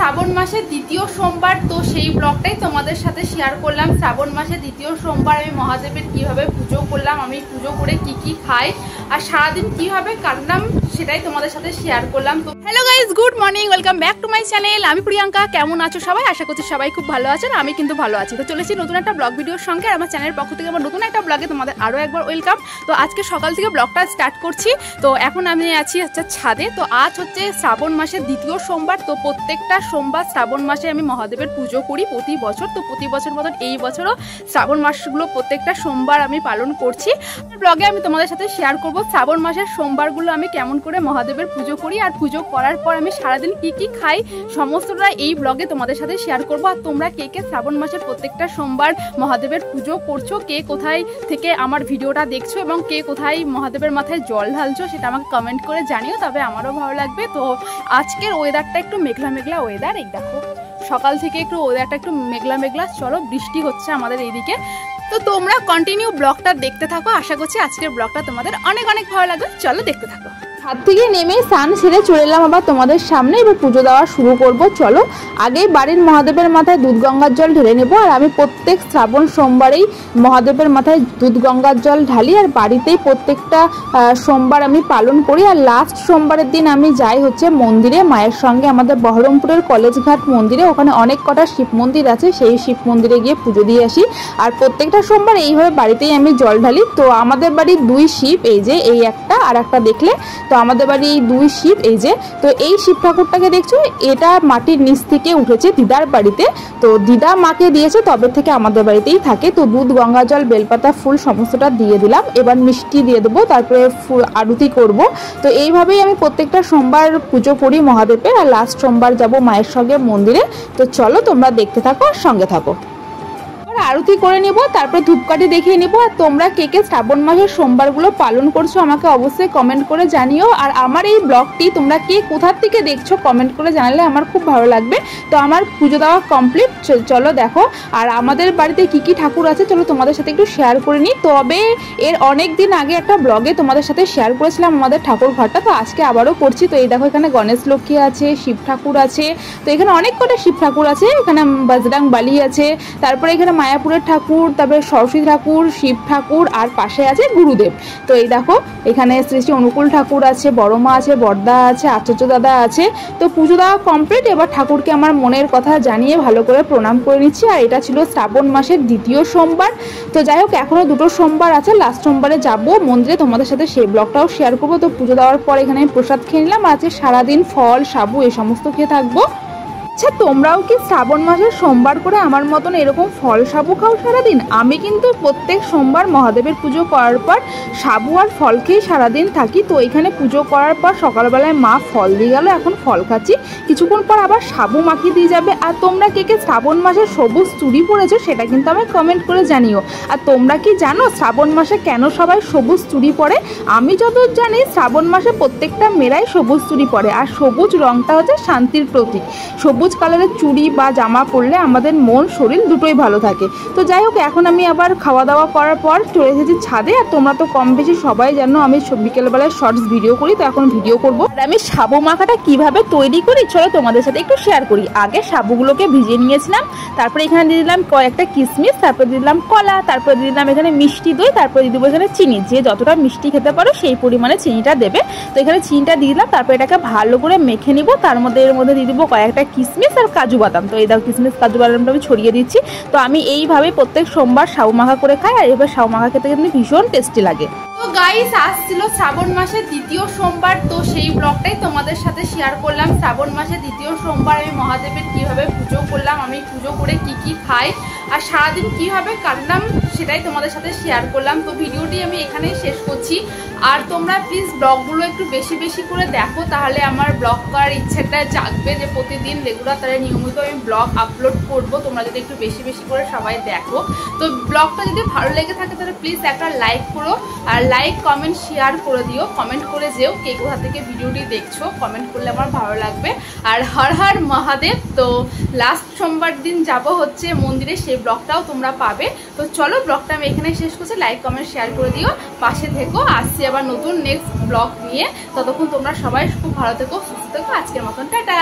শ্রাবণ মাসের দ্বিতীয় সোমবার, তো সেই ব্লগটাই তোমাদের সাথে শেয়ার করলাম। শ্রাবণ মাসের দ্বিতীয় সোমবার আমি মহাদেবের কিভাবে পুজো করলাম, আমি পুজো করে কি কি খাই আর সারাদিন কিভাবে কাটলাম সেটাই তোমাদের সাথে শেয়ার করলাম। তো hello guys, good morning, welcome back to my channel. আমি প্রিয়াঙ্কা। কেমন আছো সবাই? আশা করছি সবাই খুব ভালো আছেন। আমি কিন্তু ভালো আছি। তো চলেছি নতুন একটা ব্লগ ভিডিওর সঙ্গে। আর আমার চ্যানেলের পক্ষ থেকে আমার নতুন একটা ব্লগে তোমাদের আরও একবার ওয়েলকাম। তো আজকে সকাল থেকে ব্লগটা স্টার্ট করছি। তো এখন আমি আছি হচ্ছে ছাদে। তো আজ হচ্ছে শ্রাবণ মাসের দ্বিতীয় সোমবার। তো প্রত্যেকটা সোমবার শ্রাবণ মাসে আমি মহাদেবের পুজো করি প্রতি বছর। তো প্রতি বছর মতন এই বছরও শ্রাবণ মাসগুলো প্রত্যেকটা সোমবার আমি পালন করছি। ব্লগে আমি তোমাদের সাথে শেয়ার করব শ্রাবণ মাসের সোমবারগুলো আমি কেমন করে মহাদেবের পুজো করি আর পুজো করার পর আমি সারাদিন কি কি খাই সমস্তটা এই ব্লগে তোমাদের সাথে শেয়ার করব। আর তোমরা কে কে শ্রাবণ মাসের প্রত্যেকটা সোমবার মহাদেবের পুজো করছো, কে কোথায় থেকে আমার ভিডিওটা দেখছো এবং কে কোথায় মহাদেবের মাথায় জল ঢালছো সেটা আমাকে কমেন্ট করে জানিও, তবে আমারও ভালো লাগবে। তো আজকের ওয়েদারটা একটু মেঘলা মেঘলা ওয়েদার। এই দেখো সকাল থেকে একটু ওয়েদারটা একটু মেঘলা মেঘলা, চলো বৃষ্টি হচ্ছে আমাদের এইদিকে। তো তোমরা কন্টিনিউ ব্লগটা দেখতে থাকো। আশা করছি আজকের ব্লগটা তোমাদের অনেক অনেক ভালো লাগবে। চলো দেখতে থাকো। ছাদ থেকে নেমে স্নান সেরে চলে এলাম আবার তোমাদের সামনে। এবার পুজো দেওয়া শুরু করব। চলো আগেই বাড়ির মহাদেবের মাথায় দুধ গঙ্গার জল ঢেলে নেবো। আর আমি প্রত্যেক শ্রাবণ সোমবারেই মহাদেবের মাথায় দুধ গঙ্গার জল ঢালি আর বাড়িতেই প্রত্যেকটা সোমবার আমি পালন করি। আর লাস্ট সোমবারের দিন আমি যাই হচ্ছে মন্দিরে মায়ের সঙ্গে, আমাদের বহরমপুরের কলেজঘাট মন্দিরে। ওখানে অনেক কটা শিব মন্দির আছে, সেই শিব মন্দিরে গিয়ে পুজো দিয়ে আসি। আর প্রত্যেকটা সোমবার এইভাবে বাড়িতেই আমি জল ঢালি। তো আমাদের বাড়ির দুই শিব, এই যে এই একটা আর একটা দেখলে, তো আমাদের বাড়ি এই দুই শিব। এই যে তো এই শিব ঠাকুরটাকে দেখছো, এটা মাটির নিচ থেকে উঠেছে দিদার বাড়িতে। তো দিদা মাকে দিয়েছে, তবে থেকে আমাদের বাড়িতেই থাকে। তো দুধ গঙ্গা জল বেলপাতা ফুল সমস্তটা দিয়ে দিলাম। এবার মিষ্টি দিয়ে দেবো, তারপরে ফুল আরতি করব। তো এইভাবেই আমি প্রত্যেকটা সোমবার পুজো করি মহাদেবের। আর লাস্ট সোমবার যাব মায়ের সঙ্গে মন্দিরে। তো চলো তোমরা দেখতে থাকো আর সঙ্গে থাকো। আরতি করে নিব, তারপরে ধূপকাঠি দেখিয়ে নিব। আর তোমরা কে কে শ্রাবণ মাসের সোমবারগুলো পালন করছো আমাকে অবশ্যই কমেন্ট করে জানিও। আর আমার এই ব্লগটি তোমরা কে কোথার থেকে দেখছো কমেন্ট করে জানালে আমার খুব ভালো লাগবে। তো আমার পুজো দেওয়া কমপ্লিট, চলো দেখো। আর আমাদের বাড়িতে কি কি ঠাকুর আছে চলো তোমাদের সাথে একটু শেয়ার করে নিই। তবে এর অনেক দিন আগে একটা ব্লগে তোমাদের সাথে শেয়ার করেছিলাম আমাদের ঠাকুর ঘরটা, তো আজকে আবারও করছি। তো এই দেখো এখানে গণেশ লক্ষ্মী আছে, শিব ঠাকুর আছে। তো এখানে অনেক কটা শিব ঠাকুর আছে, এখানে বজরং বলি আছে, তারপরে এখানে মায়াপুরের ঠাকুর, তারপরে সরস্বতী ঠাকুর, শিব ঠাকুর, আর পাশে আছে গুরুদেব। তো এই দেখো এখানে শ্রী শ্রী অনুকূল ঠাকুর আছে, বড় মা আছে, বড়দা আছে, আচার্য দাদা আছে। তো পুজো দেওয়া কমপ্লিট। এবার ঠাকুরকে আমার মনের কথা জানিয়ে ভালো করে প্রণাম করে নিচ্ছি। আর এটা ছিল শ্রাবণ মাসের দ্বিতীয় সোমবার। তো যাই হোক এখনো দুটো সোমবার আছে, লাস্ট সোমবারে যাব মন্দিরে, তোমাদের সাথে সেই ব্লগটাও শেয়ার করবো। তো পুজো দেওয়ার পর এখানে আমি প্রসাদ খেয়ে নিলাম। আছে সারাদিন ফল সাবু এই সমস্ত খেয়ে থাকবো। আচ্ছা তোমরাও কি শ্রাবণ মাসের সোমবার করে আমার মতন এরকম ফল সাবু খাও সারাদিন? আমি কিন্তু প্রত্যেক সোমবার মহাদেবের পুজো করার পর সাবু আর ফল খেয়েই সারাদিন থাকি। তো এখানে পুজো করার পর সকালবেলায় মা ফল দিয়ে গেল, এখন ফল খাচ্ছি, কিছুক্ষণ পর আবার সাবু মাখিয়ে দিয়ে যাবে। আর তোমরা কে কে শ্রাবণ মাসে সবুজ চুড়ি পরেছো সেটা কিন্তু আমায় কমেন্ট করে জানিও। আর তোমরা কি জানো শ্রাবণ মাসে কেন সবাই সবুজ চুড়ি পরে? আমি যতদূর জানি শ্রাবণ মাসে প্রত্যেকটা মেয়েরাই সবুজ চুড়ি পরে। আর সবুজ রংটা হচ্ছে শান্তির প্রতীক। সবুজ কালারের চুড়ি বা জামা পরলে আমাদের মন শরীর দুটোই ভালো থাকে। তো যাই হোক এখন আমি আবার খাওয়া দাওয়া করার পর চলে এসেছি ছাদে। আর তোমরা তো কম বেশি সবাই জানো আমি বিকেলবেলায় শর্টস ভিডিও করি, তো এখন ভিডিও করব। আর আমি সাবু মাখাটা কিভাবে তৈরি করি চলো তোমাদের সাথে একটু শেয়ার করি। আগে সাবুগুলোকে ভিজিয়ে নিয়েছিলাম, তারপরে এখানে দিয়ে দিলাম কয়েকটা কিশমিশ, তারপরে দিয়ে দিলাম কলা, তারপরে দিয়ে দিলাম এখানে মিষ্টি দই, তারপরে দিয়ে দেবো এখানে চিনি। যে যতটা মিষ্টি খেতে পারো সেই পরিমাণে চিনিটা দেবে। তো এখানে চিনিটা দিয়ে দিলাম, তারপরে এটাকে ভালো করে মেখে নিব। তার মধ্যে এর মধ্যে দিয়ে দেবো কয়েকটা কিশমিশ আর কাজু বাদাম। তো এই দাও কিশমিশ কাজু বাদামটা আমি ছড়িয়ে দিচ্ছি। তো আমি এইভাবে প্রত্যেক সোমবার সাবু মাখা করে খাই। আর এবার সাবু মাখা খেতে কিন্তু ভীষণ টেস্টি লাগে। তো গাইস আসছিল শ্রাবণ মাসের দ্বিতীয় সোমবার। তো সেই ব্লগটাই তোমাদের সাথে শেয়ার করলাম। শ্রাবণ মাসের দ্বিতীয় সোমবার আমি মহাদেবের কিভাবে পুজো করলাম, আমি পুজো করে কি কি খাই আর সারাদিন কিভাবে কাটলাম সেটাই তোমাদের সাথে শেয়ার করলাম। তো ভিডিওটি আমি এখানেই শেষ করছি। আর তোমরা প্লিজ ব্লগগুলো একটু বেশি বেশি করে দেখো, তাহলে আমার ব্লগ করার ইচ্ছেটা জাগবে যে প্রতিদিন রেগুলার তাহলে নিয়মিত আমি ব্লগ আপলোড করব। তোমরা যদি একটু বেশি বেশি করে সবাই দেখো। তো ব্লগটা যদি ভালো লেগে থাকে তাহলে প্লিজ একটা লাইক করো। আর লাইক কমেন্ট শেয়ার করে দিও, কমেন্ট করে যেও কে কোথা থেকে ভিডিওটি দেখছো, কমেন্ট করলে আমার ভালো লাগবে। আর হর হর মহাদেব। তো লাস্ট সোমবার দিন যাব হচ্ছে মন্দিরে, সেই ব্লগটাও তোমরা পাবে। তো চলো ব্লগটা আমি এখানে শেষ করছি। লাইক কমেন্ট শেয়ার করে দিও, পাশে থেকো। আসছি আবার নতুন নেক্সট ব্লগ নিয়ে। ততক্ষণ তোমরা সবাই খুব ভালো থেকো, সুস্থ থেকো। আজকের মতন টাটা।